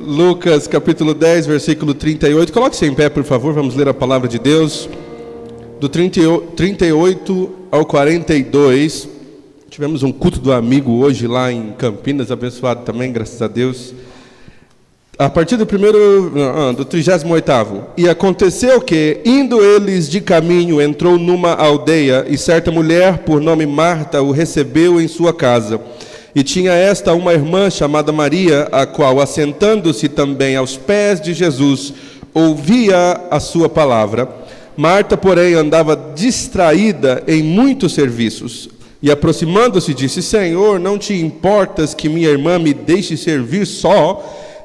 Lucas capítulo 10, versículo 38. Coloque-se em pé, por favor, vamos ler a palavra de Deus. Do 38 ao 42. Tivemos um culto do amigo hoje lá em Campinas, abençoado também, graças a Deus. A partir do 38º. E aconteceu que, indo eles de caminho, entrou numa aldeia, e certa mulher, por nome Marta, o recebeu em sua casa. E tinha esta uma irmã chamada Maria, a qual, assentando-se também aos pés de Jesus, ouvia a sua palavra. Marta, porém, andava distraída em muitos serviços. E aproximando-se, disse: Senhor, não te importas que minha irmã me deixe servir só?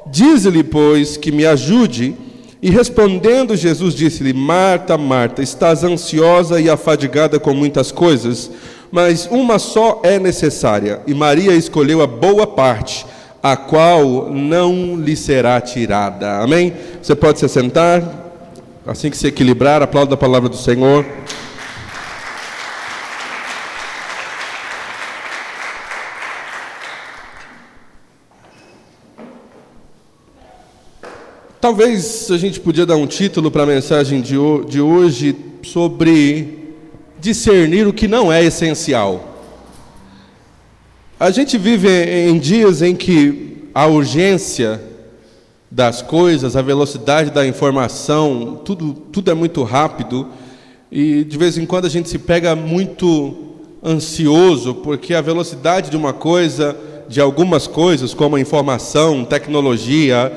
Dize-lhe, pois, que me ajude. E respondendo Jesus, disse-lhe: Marta, Marta, estás ansiosa e afadigada com muitas coisas, mas uma só é necessária, e Maria escolheu a boa parte, a qual não lhe será tirada. Amém? Você pode se sentar, assim que se equilibrar, aplauda a palavra do Senhor. Talvez a gente podia dar um título para a mensagem de hoje sobre discernir o que não é essencial. A gente vive em dias em que a urgência das coisas, a velocidade da informação, tudo é muito rápido, e de vez em quando a gente se pega muito ansioso, porque a velocidade de uma coisa, de algumas coisas, como a informação, tecnologia,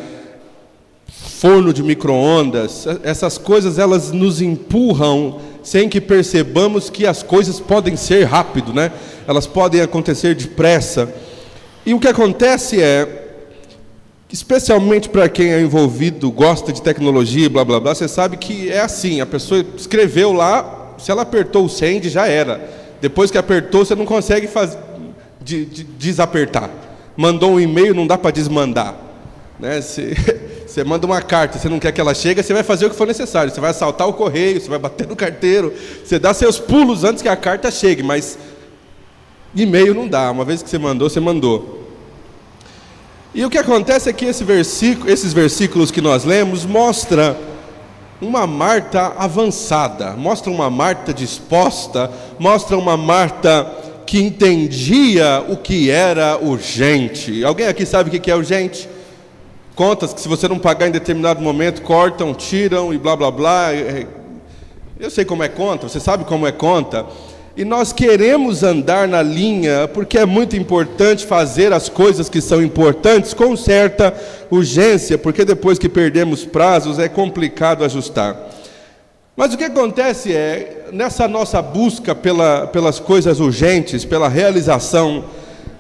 forno de micro-ondas, essas coisas elas nos empurram sem que percebamos que as coisas podem ser rápido, né? Elas podem acontecer depressa. E o que acontece é, especialmente para quem é envolvido, gosta de tecnologia, blá blá blá, você sabe que é assim, a pessoa escreveu lá, se ela apertou o send, já era. Depois que apertou, você não consegue desapertar. Mandou um e-mail, não dá para desmandar, né? Você manda uma carta, você não quer que ela chegue, você vai fazer o que for necessário. Você vai assaltar o correio, você vai bater no carteiro, você dá seus pulos antes que a carta chegue, mas e-mail não dá. Uma vez que você mandou, você mandou. E o que acontece é que esses versículos que nós lemos mostram uma Marta avançada, mostra uma Marta disposta, mostra uma Marta que entendia o que era urgente. Alguém aqui sabe o que é urgente? Contas que se você não pagar em determinado momento, cortam, tiram e blá blá blá. Eu sei como é conta, você sabe como é conta. E nós queremos andar na linha, porque é muito importante fazer as coisas que são importantes com certa urgência, porque depois que perdemos prazos é complicado ajustar. Mas o que acontece é, nessa nossa busca pelas coisas urgentes, pela realização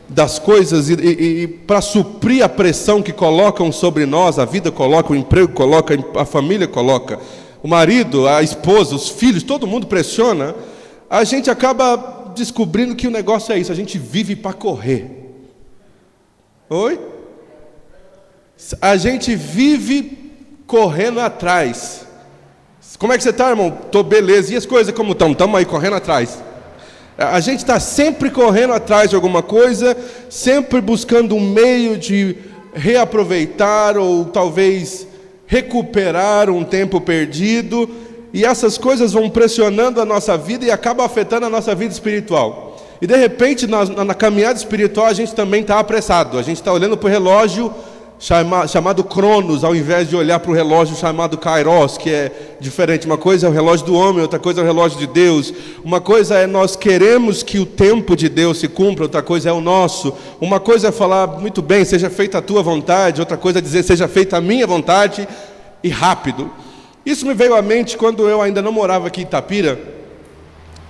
das coisas e para suprir a pressão que colocam sobre nós, a vida coloca, o emprego coloca, a família coloca, o marido, a esposa, os filhos, todo mundo pressiona, a gente acaba descobrindo que o negócio é isso, a gente vive para correr. Oi? A gente vive correndo atrás. Como é que você está, irmão? Estou beleza. E as coisas como estão? Estamos aí correndo atrás. A gente está sempre correndo atrás de alguma coisa, sempre buscando um meio de reaproveitar ou talvez recuperar um tempo perdido, e essas coisas vão pressionando a nossa vida e acabam afetando a nossa vida espiritual. E de repente, na caminhada espiritual, a gente também está apressado, a gente está olhando para o relógio chamado Cronos, ao invés de olhar para o relógio chamado Kairos, que é diferente. Uma coisa é o relógio do homem, outra coisa é o relógio de Deus. Uma coisa é nós queremos que o tempo de Deus se cumpra, outra coisa é o nosso. Uma coisa é falar, muito bem, seja feita a tua vontade, outra coisa é dizer, seja feita a minha vontade, e rápido. Isso me veio à mente quando eu ainda não morava aqui em Itapira,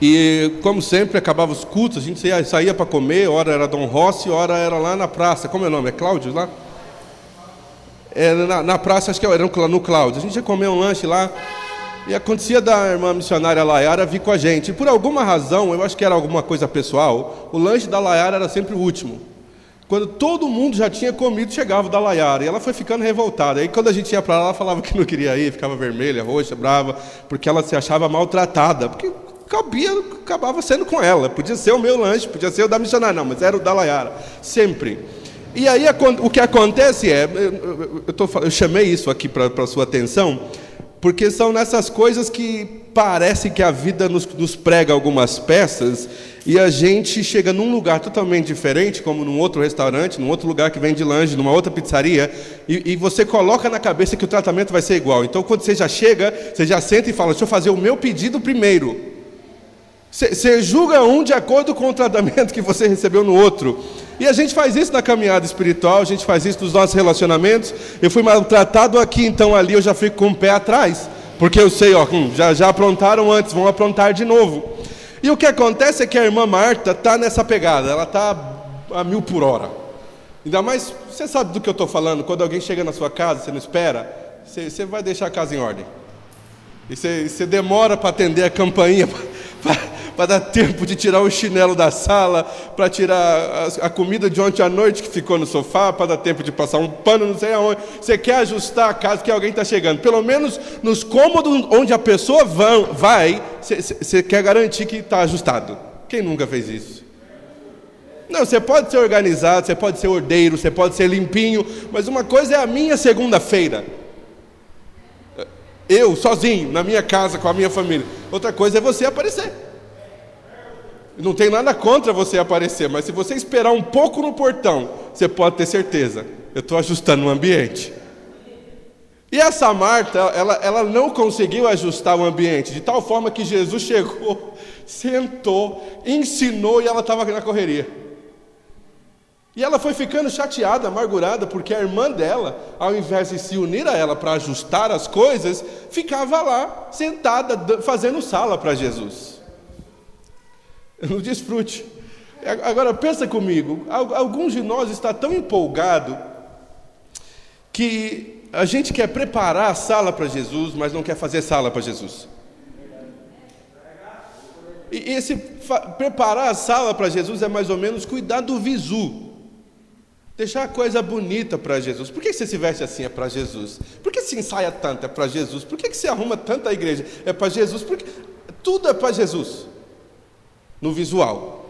e como sempre, acabava os cultos, a gente saía para comer, hora era Dom Rossi, hora era lá na praça. Como é o nome? É Cláudio lá? Na praça, acho que era no Cláudio. A gente ia comer um lanche lá, e acontecia da irmã missionária Laiara vir com a gente. E por alguma razão, eu acho que era alguma coisa pessoal, o lanche da Laiara era sempre o último. Quando todo mundo já tinha comido, chegava o da Laiara, e ela foi ficando revoltada. Aí quando a gente ia para lá, ela falava que não queria ir, ficava vermelha, roxa, brava, porque ela se achava maltratada, porque acabava sendo com ela. Podia ser o meu lanche, podia ser o da missionária, não, mas era o da Laiara, sempre. E aí o que acontece eu chamei isso aqui para a sua atenção, porque são nessas coisas que parece que a vida nos prega algumas peças, e a gente chega num lugar totalmente diferente, como num outro restaurante, num outro lugar que vende lanche, numa outra pizzaria, e você coloca na cabeça que o tratamento vai ser igual. Então, quando você já chega, você já senta e fala: deixa eu fazer o meu pedido primeiro. Você julga um de acordo com o tratamento que você recebeu no outro. E a gente faz isso na caminhada espiritual, a gente faz isso nos nossos relacionamentos. Eu fui maltratado aqui, então ali eu já fico com o pé atrás, porque eu sei, já aprontaram antes, vão aprontar de novo. E o que acontece é que a irmã Marta está nessa pegada, ela está a 1000 por hora. Ainda mais, você sabe do que eu estou falando, quando alguém chega na sua casa, você não espera, você vai deixar a casa em ordem. E você demora para atender a campainha, para dar tempo de tirar o chinelo da sala, para tirar a comida de ontem à noite que ficou no sofá, para dar tempo de passar um pano, não sei aonde. Você quer ajustar a casa porque alguém está chegando. Pelo menos nos cômodos onde a pessoa vai, você quer garantir que está ajustado. Quem nunca fez isso? Não, você pode ser organizado, você pode ser ordeiro, você pode ser limpinho, mas uma coisa é a minha segunda-feira. Eu, sozinho, na minha casa, com a minha família. Outra coisa é você aparecer. Não tem nada contra você aparecer, mas se você esperar um pouco no portão, você pode ter certeza: eu estou ajustando o ambiente. E essa Marta, ela não conseguiu ajustar o ambiente, de tal forma que Jesus chegou, sentou, ensinou e ela estava na correria. E ela foi ficando chateada, amargurada, porque a irmã dela, ao invés de se unir a ela para ajustar as coisas, ficava lá, sentada, fazendo sala para Jesus. No desfrute. Agora pensa comigo, alguns de nós está tão empolgado que a gente quer preparar a sala para Jesus, mas não quer fazer sala para Jesus. E preparar a sala para Jesus é mais ou menos cuidar do visu, deixar a coisa bonita para Jesus. Por que você se veste assim? É para Jesus. Por que se ensaia tanto? É para Jesus. Por que você arruma tanta a igreja? É para Jesus. Porque tudo é para Jesus no visual.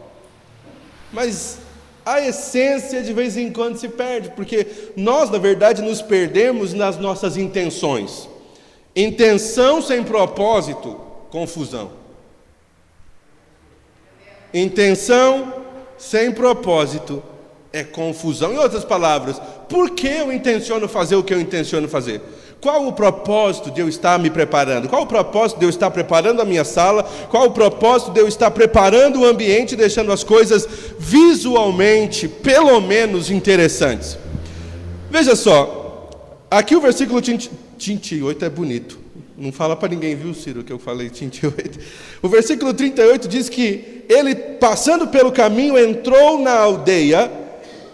Mas a essência de vez em quando se perde, porque nós, na verdade, nos perdemos nas nossas intenções. Intenção sem propósito, confusão. Intenção sem propósito é confusão. Em outras palavras, por que eu intenciono fazer o que eu intenciono fazer? Qual o propósito de eu estar me preparando? Qual o propósito de eu estar preparando a minha sala? Qual o propósito de eu estar preparando o ambiente, deixando as coisas visualmente, pelo menos, interessantes? Veja só, aqui o versículo 38 é bonito. Não fala para ninguém, viu, Ciro, que eu falei 38. O versículo 38 diz que ele, passando pelo caminho, entrou na aldeia,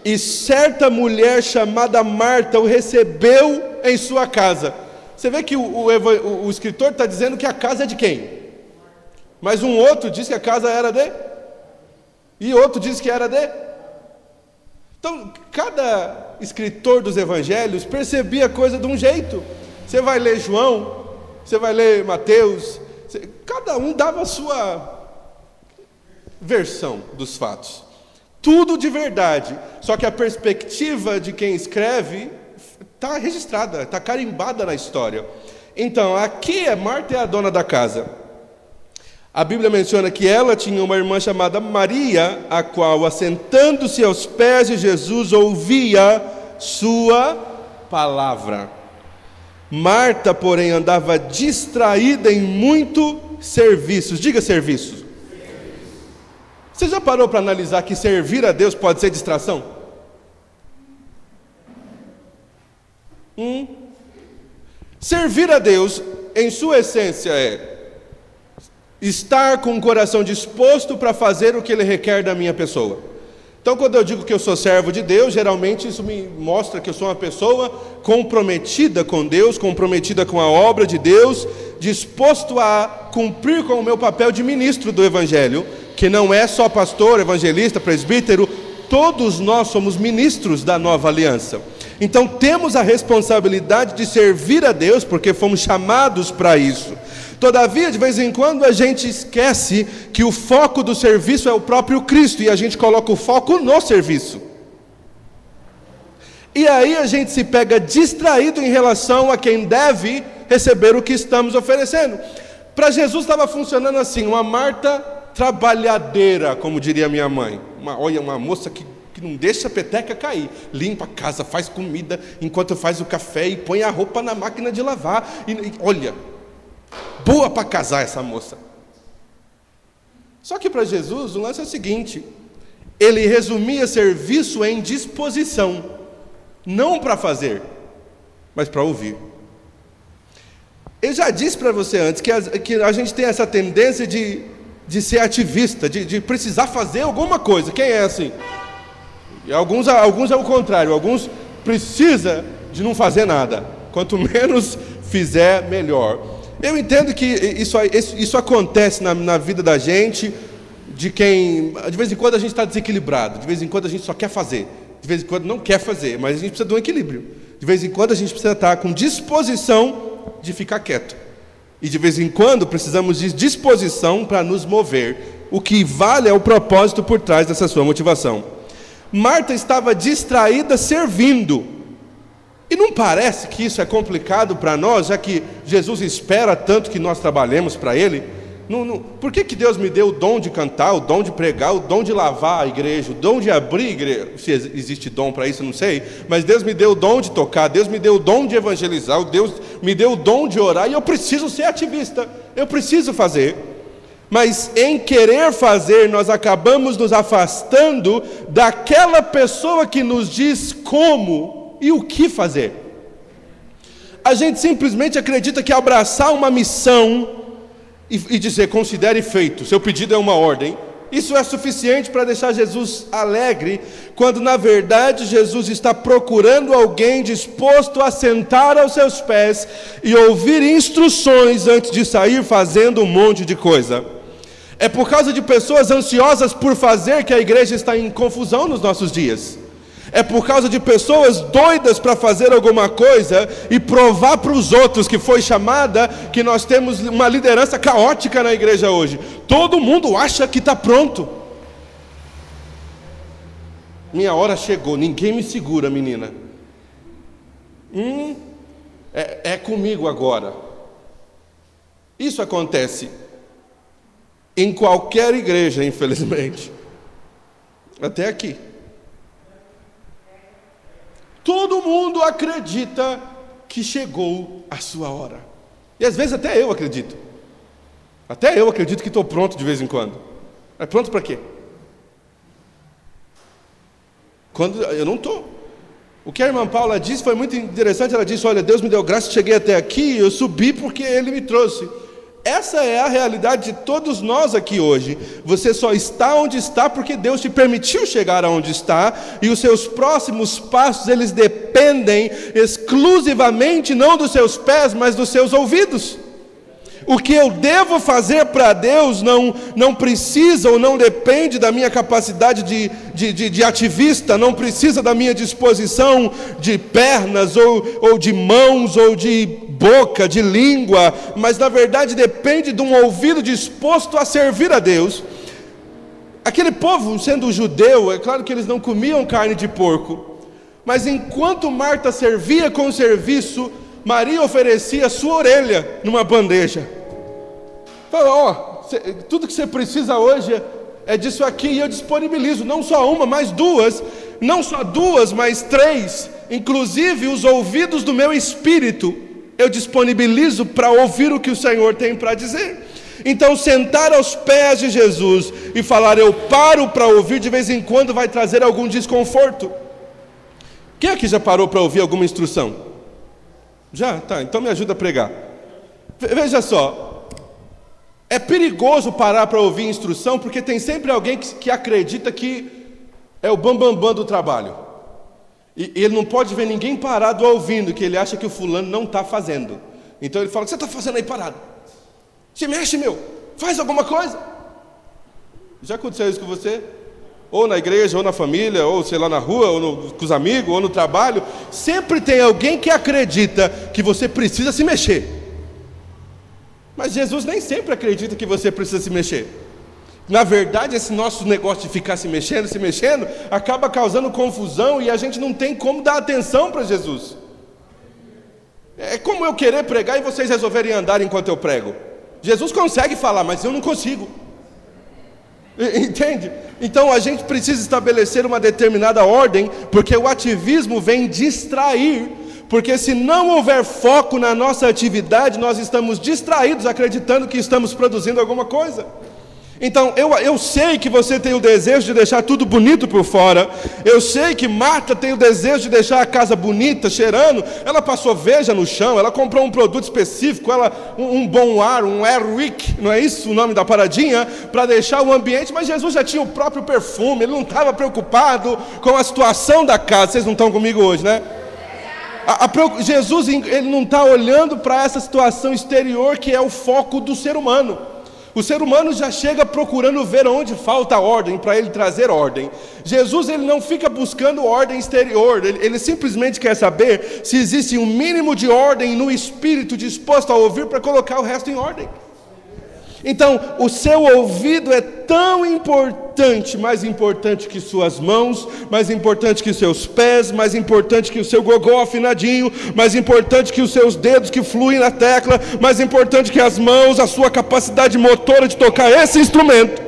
e certa mulher chamada Marta o recebeu em sua casa. Você vê que o escritor está dizendo que a casa é de quem? Mas um outro diz que a casa era de... E outro diz que era de... Então, cada escritor dos evangelhos percebia a coisa de um jeito. Você vai ler João, você vai ler Mateus, cada um dava a sua versão dos fatos. Tudo de verdade, só que a perspectiva de quem escreve está registrada, está carimbada na história. Então, aqui Marta é a dona da casa. A Bíblia menciona que ela tinha uma irmã chamada Maria, a qual, assentando-se aos pés de Jesus, ouvia sua palavra. Marta, porém, andava distraída em muitos serviços. Diga serviços. Você já parou para analisar que servir a Deus pode ser distração? Servir a Deus, em sua essência, é estar com o coração disposto para fazer o que Ele requer da minha pessoa. Então, quando eu digo que eu sou servo de Deus, geralmente isso me mostra que eu sou uma pessoa comprometida com Deus, comprometida com a obra de Deus, disposto a cumprir com o meu papel de ministro do Evangelho, que não é só pastor, evangelista, presbítero, todos nós somos ministros da nova aliança. Então temos a responsabilidade de servir a Deus, porque fomos chamados para isso. Todavia, de vez em quando a gente esquece que o foco do serviço é o próprio Cristo, e a gente coloca o foco no serviço. E aí a gente se pega distraído em relação a quem deve receber o que estamos oferecendo. Para Jesus estava funcionando assim, uma Marta trabalhadeira, como diria minha mãe. Olha, uma moça que não deixa a peteca cair, limpa a casa, faz comida, enquanto faz o café e põe a roupa na máquina de lavar. Olha, boa para casar essa moça. Só que para Jesus o lance é o seguinte, ele resumia serviço em disposição, não para fazer, mas para ouvir. Eu já disse para você antes que a gente tem essa tendência de ser ativista, de precisar fazer alguma coisa. Quem é assim? E alguns é o contrário, alguns precisa de não fazer nada. Quanto menos fizer, melhor. Eu entendo que isso acontece na vida da gente, de vez em quando a gente está desequilibrado, de vez em quando a gente só quer fazer, de vez em quando não quer fazer, mas a gente precisa de um equilíbrio. De vez em quando a gente precisa estar com disposição de ficar quieto. E de vez em quando precisamos de disposição para nos mover. O que vale é o propósito por trás dessa sua motivação. Marta estava distraída servindo. E não parece que isso é complicado para nós, já que Jesus espera tanto que nós trabalhemos para Ele? Por que Deus me deu o dom de cantar, o dom de pregar, o dom de lavar a igreja, o dom de abrir a igreja? Se existe dom para isso, eu não sei. Mas Deus me deu o dom de tocar, Deus me deu o dom de evangelizar, Deus me deu o dom de orar, e eu preciso ser ativista, eu preciso fazer. Mas em querer fazer, nós acabamos nos afastando daquela pessoa que nos diz como e o que fazer. A gente simplesmente acredita que abraçar uma missão e dizer, considere feito, seu pedido é uma ordem, isso é suficiente para deixar Jesus alegre, quando na verdade Jesus está procurando alguém disposto a sentar aos seus pés e ouvir instruções antes de sair fazendo um monte de coisa. É por causa de pessoas ansiosas por fazer que a igreja está em confusão nos nossos dias. É por causa de pessoas doidas para fazer alguma coisa e provar para os outros que foi chamada, que nós temos uma liderança caótica na igreja hoje. Todo mundo acha que está pronto. Minha hora chegou, ninguém me segura, menina. É comigo agora. Isso acontece em qualquer igreja, infelizmente. Até aqui. Todo mundo acredita que chegou a sua hora. E às vezes até eu acredito. Até eu acredito que estou pronto de vez em quando. Mas pronto para quê? Quando eu não estou. O que a irmã Paula disse foi muito interessante. Ela disse, olha, Deus me deu graça, cheguei até aqui, eu subi porque Ele me trouxe. Essa é a realidade de todos nós aqui hoje. Você só está onde está porque Deus te permitiu chegar aonde está, e os seus próximos passos, eles dependem exclusivamente não dos seus pés, mas dos seus ouvidos. O que eu devo fazer para Deus não precisa ou não depende da minha capacidade de ativista, não precisa da minha disposição de pernas ou de mãos ou de boca, de língua, mas na verdade depende de um ouvido disposto a servir a Deus. Aquele povo, sendo judeu, é claro que eles não comiam carne de porco, mas enquanto Marta servia com serviço, Maria oferecia a sua orelha numa bandeja. Falou, tudo que você precisa hoje é disso aqui, e eu disponibilizo, não só uma, mas duas, não só duas, mas três, inclusive os ouvidos do meu espírito, eu disponibilizo para ouvir o que o Senhor tem para dizer. Então sentar aos pés de Jesus e falar, eu paro para ouvir, de vez em quando vai trazer algum desconforto. Quem aqui já parou para ouvir alguma instrução? Já? Tá, então me ajuda a pregar. Veja só, é perigoso parar para ouvir instrução, porque tem sempre alguém que acredita que é o bambambam do trabalho. E ele não pode ver ninguém parado ouvindo, que ele acha que o fulano não está fazendo. Então ele fala, o que você está fazendo aí parado? Se mexe, meu, faz alguma coisa. Já aconteceu isso com você? Ou na igreja, ou na família, ou sei lá na rua, ou com os amigos, ou no trabalho. Sempre tem alguém que acredita que você precisa se mexer. Mas Jesus nem sempre acredita que você precisa se mexer. Na verdade, esse nosso negócio de ficar se mexendo, acaba causando confusão e a gente não tem como dar atenção para Jesus. É como eu querer pregar e vocês resolverem andar enquanto eu prego. Jesus consegue falar, mas eu não consigo. Entende? Então a gente precisa estabelecer uma determinada ordem, porque o ativismo vem distrair. Porque se não houver foco na nossa atividade, nós estamos distraídos, acreditando que estamos produzindo alguma coisa. Então, eu sei que você tem o desejo de deixar tudo bonito por fora. Eu sei que Marta tem o desejo de deixar a casa bonita, cheirando. Ela passou veja no chão, ela comprou um produto específico, um bom ar, um Airwick, não é isso o nome da paradinha? Para deixar o ambiente, mas Jesus já tinha o próprio perfume, ele não estava preocupado com a situação da casa. Vocês não estão comigo hoje, né? Jesus, ele não está olhando para essa situação exterior que é o foco do ser humano. O ser humano já chega procurando ver onde falta ordem, para ele trazer ordem. Jesus, ele não fica buscando ordem exterior, ele simplesmente quer saber se existe um mínimo de ordem no espírito disposto a ouvir para colocar o resto em ordem. Então, o seu ouvido é tão importante, mais importante que suas mãos, mais importante que seus pés, mais importante que o seu gogó afinadinho, mais importante que os seus dedos que fluem na tecla, mais importante que as mãos, a sua capacidade motora de tocar esse instrumento.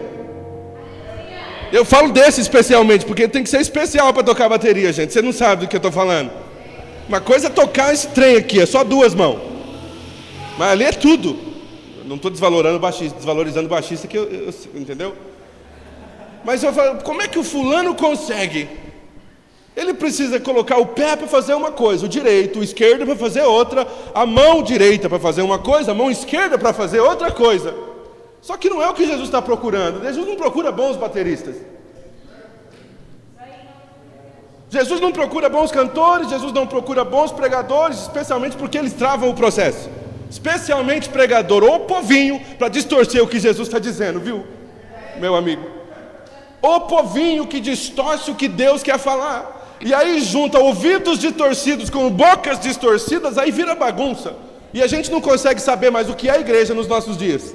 Eu falo desse especialmente, porque tem que ser especial para tocar bateria, gente. Você não sabe do que eu estou falando. Uma coisa é tocar esse trem aqui, é só duas mãos. Mas ali é tudo. Não estou desvalorizando o baixista, que entendeu? Mas eu falo, como é que o fulano consegue? Ele precisa colocar o pé para fazer uma coisa, o direito, o esquerdo para fazer outra, a mão direita para fazer uma coisa, a mão esquerda para fazer outra coisa. Só que não é o que Jesus está procurando. Jesus não procura bons bateristas. Jesus não procura bons cantores, Jesus não procura bons pregadores, especialmente porque eles travam o processo. Especialmente pregador ou povinho, para distorcer o que Jesus está dizendo, viu, meu amigo? O povinho que distorce o que Deus quer falar. E aí junta ouvidos distorcidos com bocas distorcidas, aí vira bagunça. E a gente não consegue saber mais o que é a igreja nos nossos dias.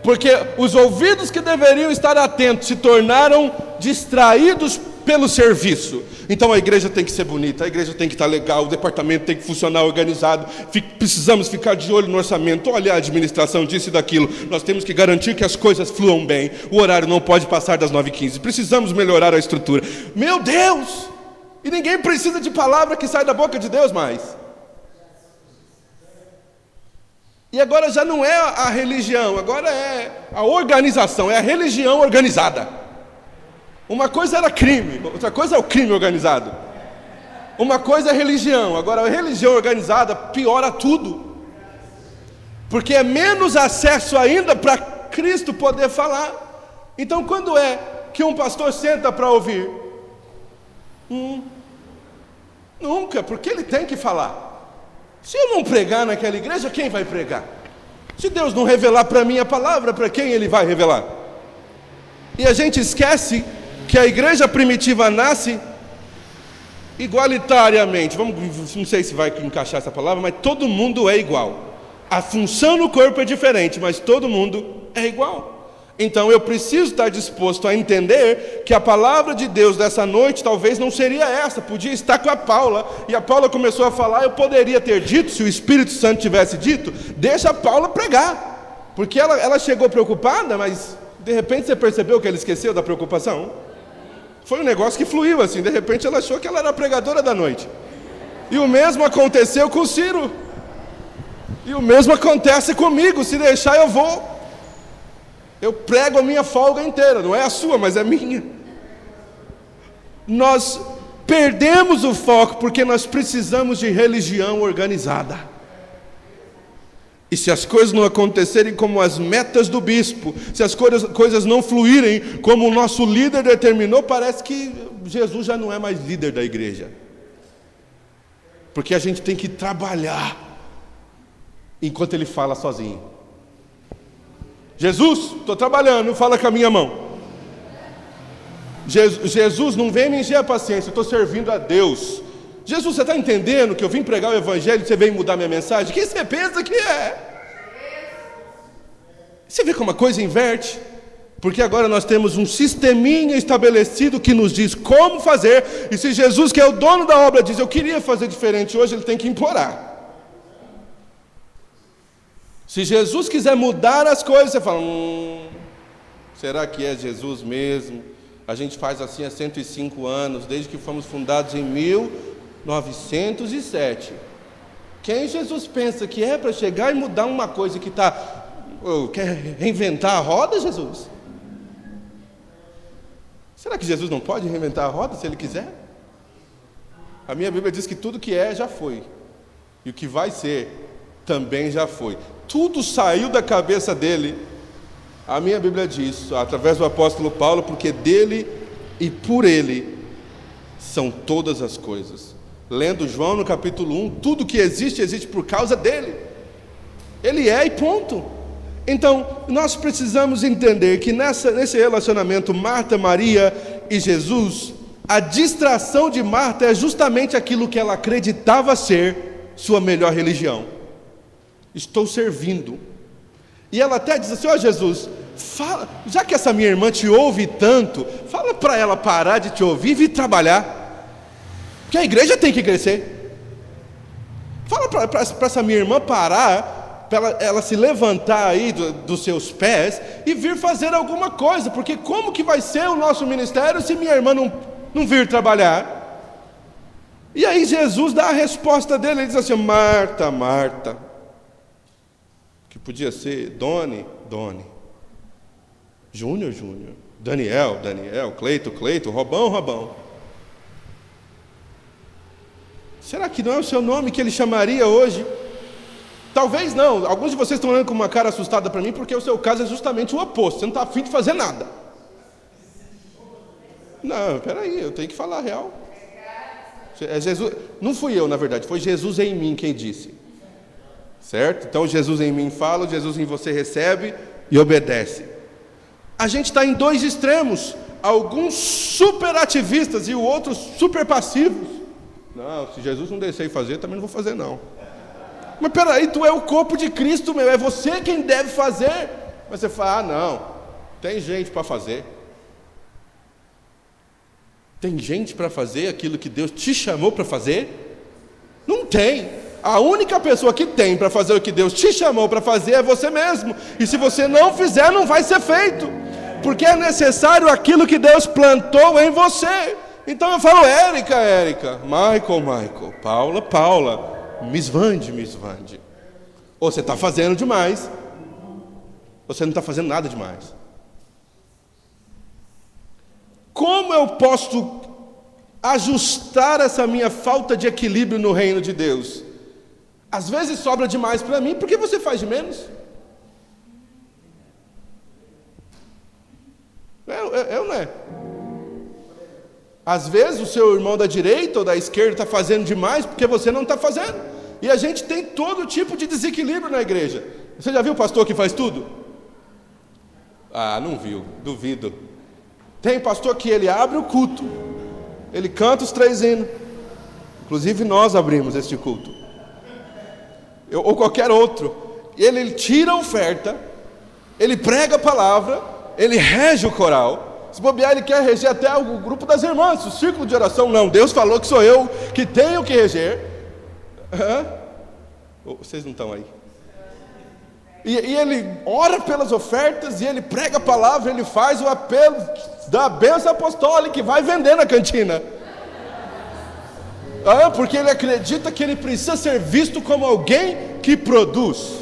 Porque os ouvidos que deveriam estar atentos se tornaram distraídos pelo serviço. Então a igreja tem que ser bonita, a igreja tem que estar legal, o departamento tem que funcionar organizado, precisamos ficar de olho no orçamento, olha a administração disso e daquilo, nós temos que garantir que as coisas fluam bem, o horário não pode passar das 9h15, precisamos melhorar a estrutura. Meu Deus! E ninguém precisa de palavra que sai da boca de Deus mais. E agora já não é a religião, agora é a organização, é a religião organizada. Uma coisa era crime, outra coisa é o crime organizado. Uma coisa é religião, agora a religião organizada piora tudo. Porque é menos acesso ainda para Cristo poder falar. Então quando é que um pastor senta para ouvir? Nunca, porque ele tem que falar. Se eu não pregar naquela igreja, quem vai pregar? Se Deus não revelar para mim a palavra, para quem Ele vai revelar? E a gente esquece que a igreja primitiva nasce igualitariamente. Não sei se vai encaixar essa palavra, mas todo mundo é igual. A função no corpo é diferente, mas todo mundo é igual. Então eu preciso estar disposto a entender que a palavra de Deus dessa noite talvez não seria essa, podia estar com a Paula, e a Paula começou a falar, eu poderia ter dito, se o Espírito Santo tivesse dito, deixa a Paula pregar, porque ela chegou preocupada, mas de repente você percebeu que ela esqueceu da preocupação? Foi um negócio que fluiu assim, de repente ela achou que ela era a pregadora da noite. E o mesmo aconteceu com o Ciro, e o mesmo acontece comigo, se deixar eu vou. Eu prego a minha folga inteira, não é a sua, mas é minha. Nós perdemos o foco porque nós precisamos de religião organizada. E se as coisas não acontecerem como as metas do bispo, se as coisas não fluírem como o nosso líder determinou, parece que Jesus já não é mais líder da igreja. Porque a gente tem que trabalhar enquanto ele fala sozinho. Jesus, estou trabalhando, fala com a minha mão. Jesus, não vem me encher a paciência, eu estou servindo a Deus. Jesus, você está entendendo que eu vim pregar o evangelho e você veio mudar minha mensagem? Quem você pensa que é? Você vê como a coisa inverte? Porque agora nós temos um sisteminha estabelecido que nos diz como fazer, e se Jesus, que é o dono da obra, diz, eu queria fazer diferente hoje, ele tem que implorar. Se Jesus quiser mudar as coisas, você fala, será que é Jesus mesmo? A gente faz assim há 105 anos, desde que fomos fundados em 1907. Quem Jesus pensa que é para chegar e mudar uma coisa que está... quer reinventar a roda, Jesus? Será que Jesus não pode reinventar a roda se ele quiser? A minha Bíblia diz que tudo que é já foi, e o que vai ser também já foi. Tudo saiu da cabeça dele. A minha Bíblia diz, através do apóstolo Paulo, porque dele e por ele são todas as coisas. Lendo João no capítulo 1, tudo que existe, existe por causa dele. Ele é e ponto. Então, nós precisamos entender que nesse relacionamento Marta, Maria e Jesus, a distração de Marta é justamente aquilo que ela acreditava ser sua melhor religião. Estou servindo. E ela até diz assim, Jesus, fala, já que essa minha irmã te ouve tanto, fala para ela parar de te ouvir e vir trabalhar. Porque a igreja tem que crescer. Fala para essa minha irmã parar, para ela se levantar aí dos seus pés e vir fazer alguma coisa, porque como que vai ser o nosso ministério se minha irmã não vir trabalhar? E aí Jesus dá a resposta dele, ele diz assim, Marta, Marta, que podia ser Doni, Júnior, Daniel, Cleito, Robão. Será que não é o seu nome que ele chamaria hoje? Talvez não. Alguns de vocês estão olhando com uma cara assustada para mim, porque o seu caso é justamente o oposto. Você não está afim de fazer nada. Não, peraí, eu tenho que falar a real. É Jesus, não fui eu, na verdade, foi Jesus em mim quem disse. Certo? Então Jesus em mim fala, Jesus em você recebe e obedece. A gente está em dois extremos. Alguns super ativistas e o outro super passivos. Não, se Jesus não deixar fazer, também não vou fazer não. Mas peraí, tu é o corpo de Cristo, meu, é você quem deve fazer. Mas você fala, não, tem gente para fazer. Tem gente para fazer aquilo que Deus te chamou para fazer? Não tem. A única pessoa que tem para fazer o que Deus te chamou para fazer é você mesmo. E se você não fizer, não vai ser feito. Porque é necessário aquilo que Deus plantou em você. Então eu falo, Érica, Michael, Paula, Miss Vande. Ou você está fazendo demais, ou você não está fazendo nada demais. Como eu posso ajustar essa minha falta de equilíbrio no reino de Deus? Às vezes sobra demais para mim, por que você faz de menos? É ou não é? Às vezes o seu irmão da direita ou da esquerda está fazendo demais, porque você não está fazendo. E a gente tem todo tipo de desequilíbrio na igreja. Você já viu o pastor que faz tudo? Ah, não viu, duvido. Tem pastor que ele abre o culto, ele canta os 3 hinos. Inclusive nós abrimos este culto. Ou qualquer outro. Ele tira a oferta, ele prega a palavra, ele rege o coral. Se bobear, ele quer reger até o grupo das irmãs, o círculo de oração. Não, Deus falou que sou eu que tenho que reger. Vocês não estão aí. E ele ora pelas ofertas, e ele prega a palavra, ele faz o apelo da bênção apostólica que vai vender na cantina. Porque ele acredita que ele precisa ser visto como alguém que produz.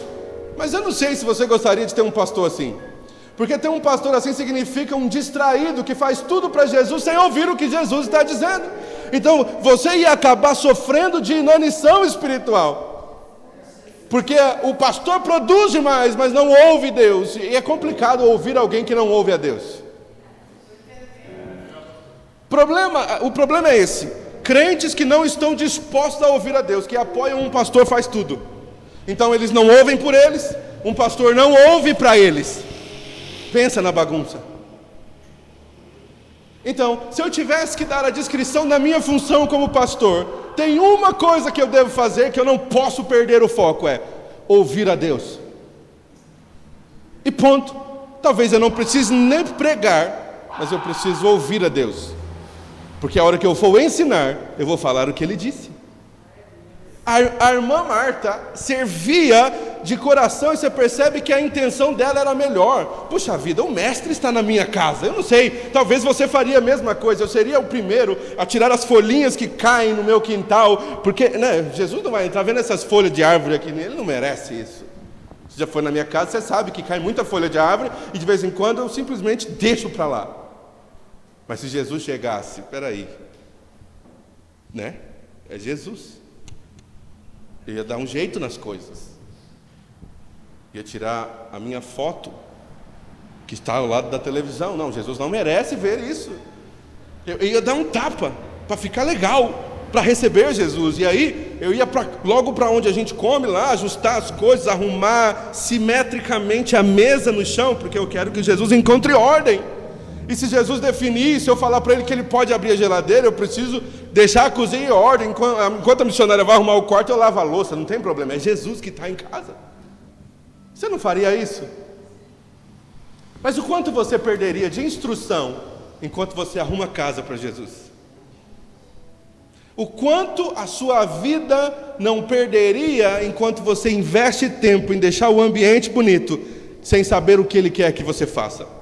Mas eu não sei se você gostaria de ter um pastor assim. Porque ter um pastor assim significa um distraído que faz tudo para Jesus sem ouvir o que Jesus está dizendo. Então você ia acabar sofrendo de inanição espiritual. Porque o pastor produz demais, mas não ouve Deus. E é complicado ouvir alguém que não ouve a Deus. O problema é esse. Crentes que não estão dispostos a ouvir a Deus, que apoiam um pastor faz tudo. Então eles não ouvem por eles, um pastor não ouve para eles. Pensa na bagunça. Então, se eu tivesse que dar a descrição da minha função como pastor, tem uma coisa que eu devo fazer, que eu não posso perder o foco, é ouvir a Deus. E ponto. Talvez eu não precise nem pregar, mas eu preciso ouvir a Deus. Porque a hora que eu for ensinar, eu vou falar o que Ele disse. A irmã Marta servia de coração e você percebe que a intenção dela era melhor. Puxa vida, o mestre está na minha casa. Eu não sei, talvez você faria a mesma coisa. Eu seria o primeiro a tirar as folhinhas que caem no meu quintal. Porque Jesus não vai entrar vendo essas folhas de árvore aqui. Ele não merece isso. Você já foi na minha casa, você sabe que cai muita folha de árvore. E de vez em quando eu simplesmente deixo para lá. Mas se Jesus chegasse, peraí, é Jesus. Ia dar um jeito nas coisas. Ia tirar a minha foto, que está ao lado da televisão. Não, Jesus não merece ver isso. Eu ia dar um tapa, para ficar legal, para receber Jesus. E aí, eu ia logo para onde a gente come lá, ajustar as coisas, arrumar simetricamente a mesa no chão, porque eu quero que Jesus encontre ordem. E se Jesus definir, se eu falar para ele que ele pode abrir a geladeira, eu preciso deixar a cozinha em ordem. Enquanto a missionária vai arrumar o quarto, eu lavo a louça, não tem problema, é Jesus que está em casa. Você não faria isso? Mas o quanto você perderia de instrução enquanto você arruma a casa para Jesus? O quanto a sua vida não perderia enquanto você investe tempo em deixar o ambiente bonito, sem saber o que Ele quer que você faça?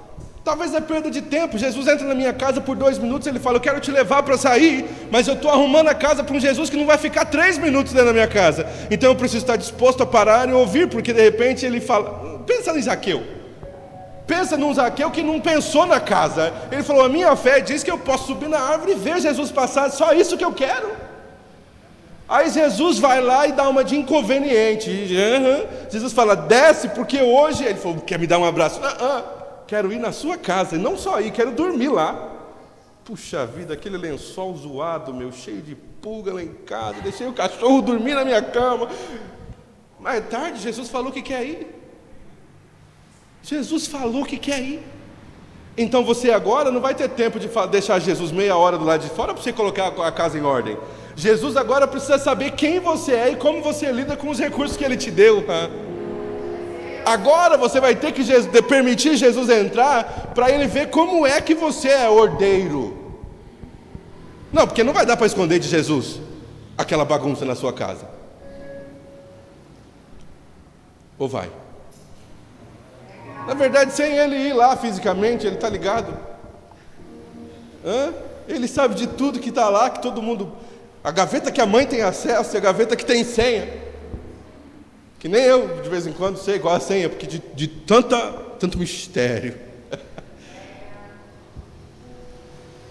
Talvez é perda de tempo. Jesus entra na minha casa por 2 minutos, Ele fala, eu quero te levar para sair, mas eu estou arrumando a casa para um Jesus que não vai ficar 3 minutos dentro da minha casa. Então eu preciso estar disposto a parar e ouvir, porque de repente Ele fala, pensa em Zaqueu. Pensa num Zaqueu que não pensou na casa. Ele falou, a minha fé diz que eu posso subir na árvore e ver Jesus passar, só isso que eu quero. Aí Jesus vai lá e dá uma de inconveniente. Jesus fala, desce, porque hoje... Ele falou, quer me dar um abraço? Quero ir na sua casa, e não só ir, quero dormir lá. Puxa vida, aquele lençol zoado, cheio de pulga lá em casa, deixei o cachorro dormir na minha cama. Mais tarde, Jesus falou que quer ir. Jesus falou que quer ir. Então você agora não vai ter tempo de deixar Jesus meia hora do lado de fora para você colocar a casa em ordem. Jesus agora precisa saber quem você é e como você lida com os recursos que Ele te deu. Agora você vai ter que permitir Jesus entrar para Ele ver como é que você é ordeiro. Não, porque não vai dar para esconder de Jesus aquela bagunça na sua casa. Ou vai? Na verdade, sem Ele ir lá fisicamente, Ele está ligado. Ele sabe de tudo que está lá, que todo mundo... A gaveta que a mãe tem acesso, a gaveta que tem senha. Que nem eu, de vez em quando, sei igual a senha, porque de tanto mistério.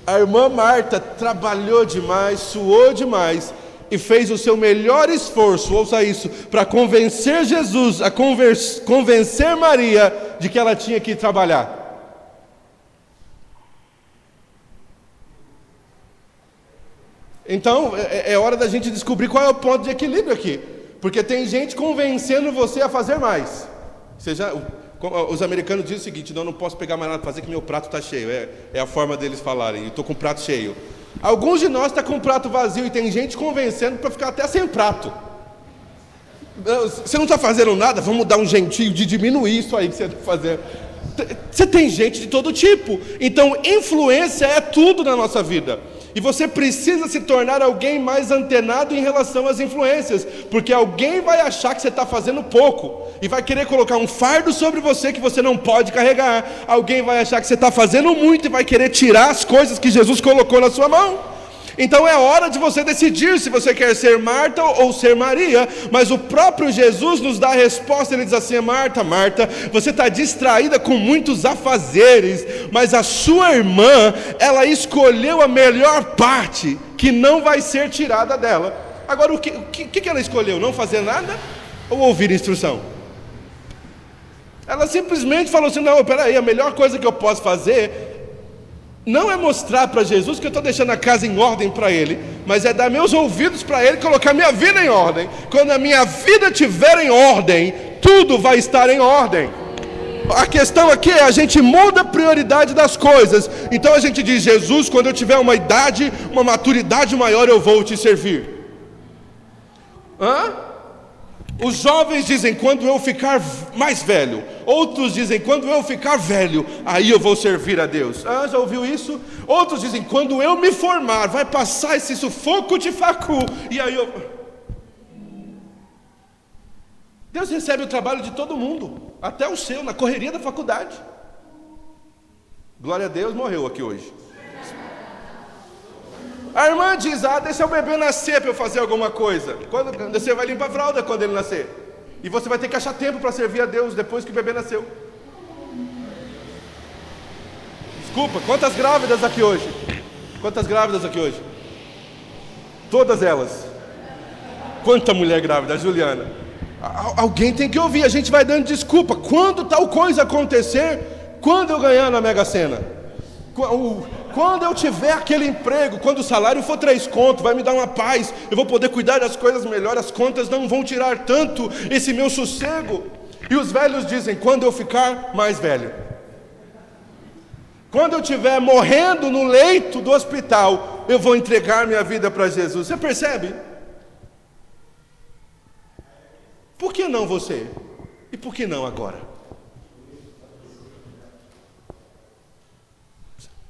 A irmã Marta trabalhou demais, suou demais, e fez o seu melhor esforço, ouça isso, para convencer Jesus, convencer Maria de que ela tinha que ir trabalhar. Então, é hora da gente descobrir qual é o ponto de equilíbrio aqui. Porque tem gente convencendo você a fazer mais. Os americanos dizem o seguinte, não posso pegar mais nada para fazer que meu prato está cheio. É a forma deles falarem, eu estou com o prato cheio. Alguns de nós estão com o prato vazio e tem gente convencendo para ficar até sem prato. Você não está fazendo nada, vamos dar um jeitinho de diminuir isso aí que você está fazendo. Você tem gente de todo tipo. Então influência é tudo na nossa vida. E você precisa se tornar alguém mais antenado em relação às influências, porque alguém vai achar que você está fazendo pouco e vai querer colocar um fardo sobre você que você não pode carregar. Alguém vai achar que você está fazendo muito e vai querer tirar as coisas que Jesus colocou na sua mão. Então é hora de você decidir se você quer ser Marta ou ser Maria. Mas o próprio Jesus nos dá a resposta. Ele diz assim, Marta, Marta, você está distraída com muitos afazeres, mas a sua irmã, ela escolheu a melhor parte, que não vai ser tirada dela. Agora o que ela escolheu? Não fazer nada ou ouvir instrução? Ela simplesmente falou assim, não, peraí, a melhor coisa que eu posso fazer não é mostrar para Jesus que eu estou deixando a casa em ordem para Ele, mas é dar meus ouvidos para Ele, colocar minha vida em ordem. Quando a minha vida estiver em ordem, tudo vai estar em ordem. A questão aqui é, a gente muda a prioridade das coisas. Então a gente diz, Jesus, quando eu tiver uma idade, uma maturidade maior, eu vou te servir. Os jovens dizem, quando eu ficar mais velho. Outros dizem, quando eu ficar velho, aí eu vou servir a Deus. Já ouviu isso? Outros dizem, quando eu me formar, vai passar esse sufoco de facu, e aí eu... Deus recebe o trabalho de todo mundo, até o seu, na correria da faculdade. Glória a Deus, morreu aqui hoje. A irmã diz, deixa o bebê nascer para eu fazer alguma coisa. Quando você vai limpar a fralda quando ele nascer. E você vai ter que achar tempo para servir a Deus depois que o bebê nasceu. Desculpa, quantas grávidas aqui hoje? Quantas grávidas aqui hoje? Todas elas. Quanta mulher grávida, Juliana. Alguém tem que ouvir, a gente vai dando desculpa. Quando tal coisa acontecer, quando eu ganhar na Mega Sena, quando eu tiver aquele emprego, quando o salário for 3 contos, vai me dar uma paz, eu vou poder cuidar das coisas melhor, as contas não vão tirar tanto esse meu sossego. E os velhos dizem, quando eu ficar mais velho, quando eu estiver morrendo no leito do hospital, eu vou entregar minha vida para Jesus. Você percebe? Por que não você? E por que não agora?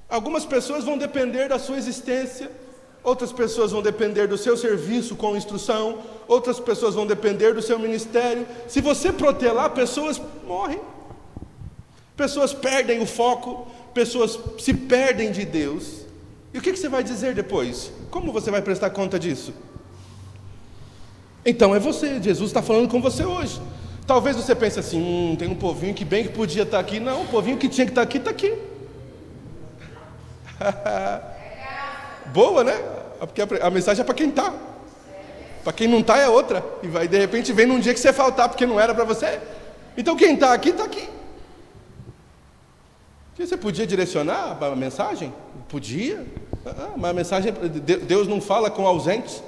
Algumas pessoas vão depender da sua existência, outras pessoas vão depender do seu serviço com instrução, outras pessoas vão depender do seu ministério. Se você protelar, pessoas morrem, pessoas perdem o foco, pessoas se perdem de Deus. E o que você vai dizer depois? Como você vai prestar conta disso? Então é você, Jesus está falando com você hoje. Talvez você pense assim, tem um povinho que bem que podia estar aqui. Não, o povinho que tinha que estar aqui, está aqui. Boa, né? Porque a mensagem é para quem está. Para quem não está é outra. E vai, de repente vem num dia que você faltar porque não era para você. Então quem está aqui, está aqui. Você podia direcionar a mensagem? Podia. Mas a mensagem, Deus não fala com ausentes.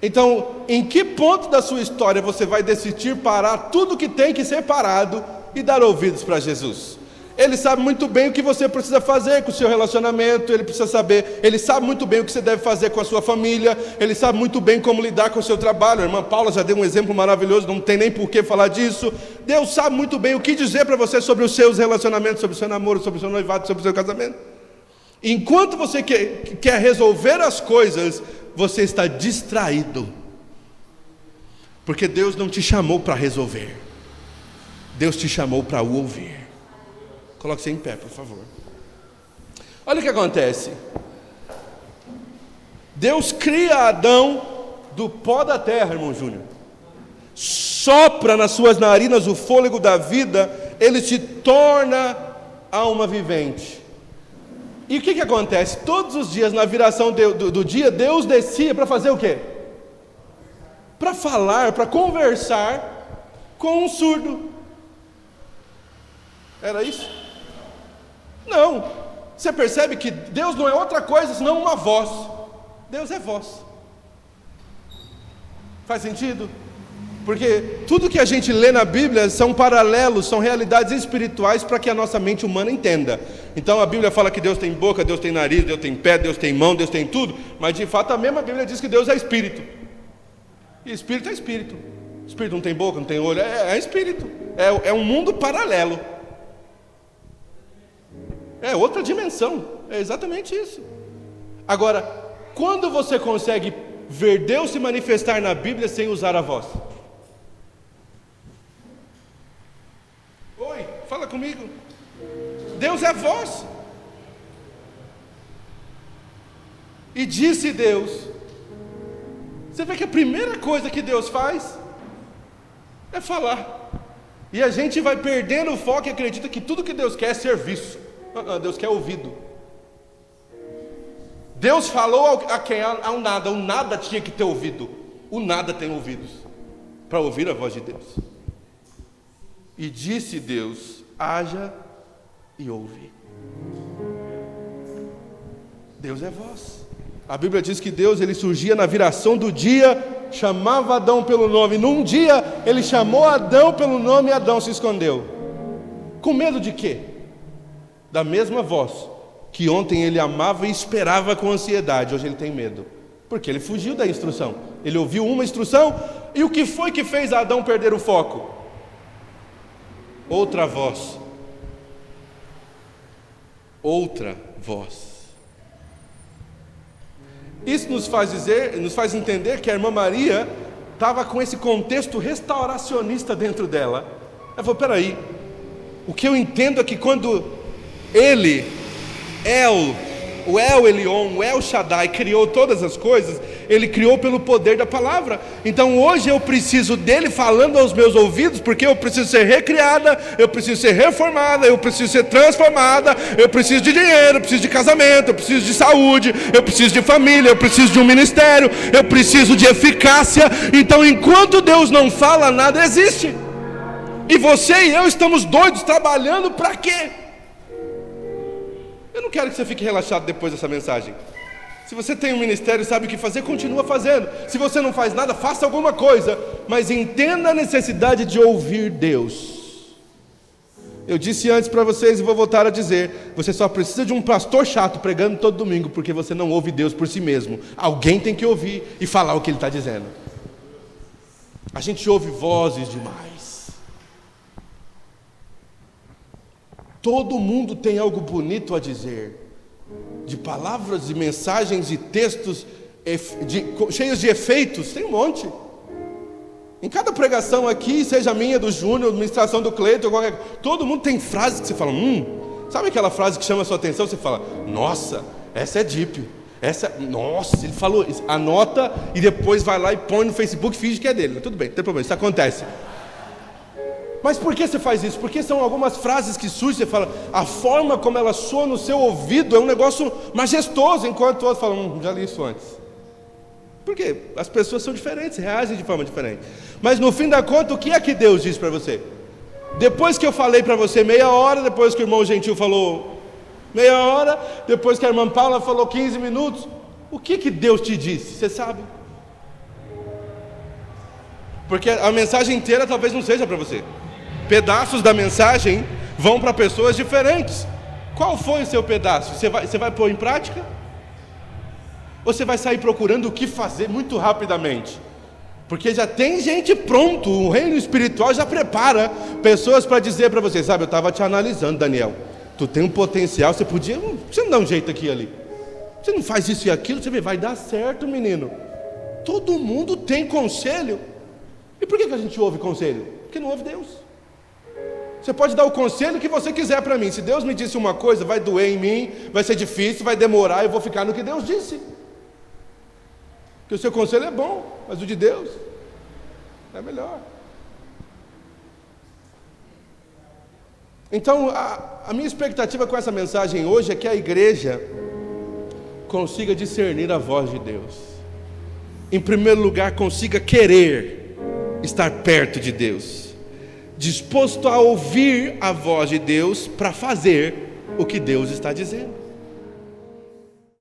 Então, em que ponto da sua história você vai decidir parar tudo que tem que ser parado e dar ouvidos para Jesus? Ele sabe muito bem o que você precisa fazer com o seu relacionamento, ele sabe muito bem o que você deve fazer com a sua família, ele sabe muito bem como lidar com o seu trabalho. A irmã Paula já deu um exemplo maravilhoso, não tem nem por que falar disso. Deus sabe muito bem o que dizer para você sobre os seus relacionamentos, sobre o seu namoro, sobre o seu noivado, sobre o seu casamento. Enquanto você quer resolver as coisas, você está distraído, porque Deus não te chamou para resolver, Deus te chamou para o ouvir. Coloque-se em pé, por favor. Olha o que acontece. Deus cria Adão do pó da terra, irmão Júnior, sopra nas suas narinas o fôlego da vida, ele se torna alma vivente. E o que acontece? Todos os dias, na viração do dia, Deus descia para fazer o quê? Para falar, para conversar com um surdo. Era isso? Não. Você percebe que Deus não é outra coisa senão uma voz. Deus é voz. Faz sentido? Porque tudo que a gente lê na Bíblia são paralelos, são realidades espirituais para que a nossa mente humana entenda. Então a Bíblia fala que Deus tem boca, Deus tem nariz, Deus tem pé, Deus tem mão, Deus tem tudo. Mas de fato a mesma Bíblia diz que Deus é espírito. E espírito é espírito. Espírito não tem boca, não tem olho, é espírito. É um mundo paralelo. É outra dimensão. É exatamente isso. Agora, quando você consegue ver Deus se manifestar na Bíblia sem usar a voz? Oi, fala comigo. Deus é voz. E disse Deus. Você vê que a primeira coisa que Deus faz é falar. E a gente vai perdendo o foco e acredita que tudo que Deus quer é serviço. Deus quer ouvido. Deus falou a quem? Ao nada. O nada tinha que ter ouvido. O nada tem ouvidos para ouvir a voz de Deus. E disse Deus: haja e ouve. Deus é voz. A Bíblia diz que Deus, ele surgia na viração do dia, chamava Adão pelo nome. Num dia ele chamou Adão pelo nome e Adão se escondeu. Com medo de quê? Da mesma voz que ontem ele amava e esperava com ansiedade, hoje ele tem medo. Porque ele fugiu da instrução. Ele ouviu uma instrução, e o que foi que fez Adão perder o foco? Outra voz. Outra voz. Isso nos faz entender que a irmã Maria estava com esse contexto restauracionista dentro dela. Ela falou, peraí, o que eu entendo é que quando ele, o El Elyon, o El Shaddai criou todas as coisas, ele criou pelo poder da palavra. Então hoje eu preciso dele falando aos meus ouvidos, porque eu preciso ser recriada, eu preciso ser reformada, eu preciso ser transformada, eu preciso de dinheiro, eu preciso de casamento, eu preciso de saúde, eu preciso de família, eu preciso de um ministério, eu preciso de eficácia. Então enquanto Deus não fala, nada existe. E você e eu estamos doidos, trabalhando para quê? Eu não quero que você fique relaxado depois dessa mensagem. Se você tem um ministério e sabe o que fazer, continua fazendo. Se você não faz nada, faça alguma coisa. Mas entenda a necessidade de ouvir Deus. Eu disse antes para vocês e vou voltar a dizer: você só precisa de um pastor chato pregando todo domingo, porque você não ouve Deus por si mesmo. Alguém tem que ouvir e falar o que Ele está dizendo. A gente ouve vozes demais. Todo mundo tem algo bonito a dizer, de palavras e mensagens e textos cheios de efeitos, tem um monte. Em cada pregação aqui, seja minha, do Júnior, administração do Cleiton, todo mundo tem frases que você fala, sabe aquela frase que chama a sua atenção? Você fala, nossa, essa é deep, nossa, ele falou isso, anota e depois vai lá e põe no Facebook e finge que é dele. Tudo bem, não tem problema, isso acontece. Mas por que você faz isso? Porque são algumas frases que surgem, você fala, a forma como ela soa no seu ouvido é um negócio majestoso, enquanto outros falam, já li isso antes. Por quê? As pessoas são diferentes, reagem de forma diferente. Mas no fim da conta, o que é que Deus diz para você? Depois que eu falei para você meia hora, depois que o irmão Gentil falou meia hora, depois que a irmã Paula falou 15 minutos, o que Deus te disse? Você sabe? Porque a mensagem inteira talvez não seja para você. Pedaços da mensagem vão para pessoas diferentes. Qual foi o seu pedaço? Você vai pôr em prática? Ou você vai sair procurando o que fazer muito rapidamente? Porque já tem gente pronto, o reino espiritual já prepara pessoas para dizer para você, sabe, eu estava te analisando, Daniel, tu tem um potencial, você não dá um jeito aqui e ali, você não faz isso e aquilo, você vê, vai dar certo, menino. Todo mundo tem conselho. E por que a gente ouve conselho? Porque não ouve Deus. Você pode dar o conselho que você quiser para mim. Se Deus me disse uma coisa, vai doer em mim, vai ser difícil, vai demorar, eu vou ficar no que Deus disse. Porque o seu conselho é bom, mas o de Deus é melhor. Então, a minha expectativa com essa mensagem hoje é que a igreja consiga discernir a voz de Deus. Em primeiro lugar, consiga querer estar perto de Deus, disposto a ouvir a voz de Deus para fazer o que Deus está dizendo.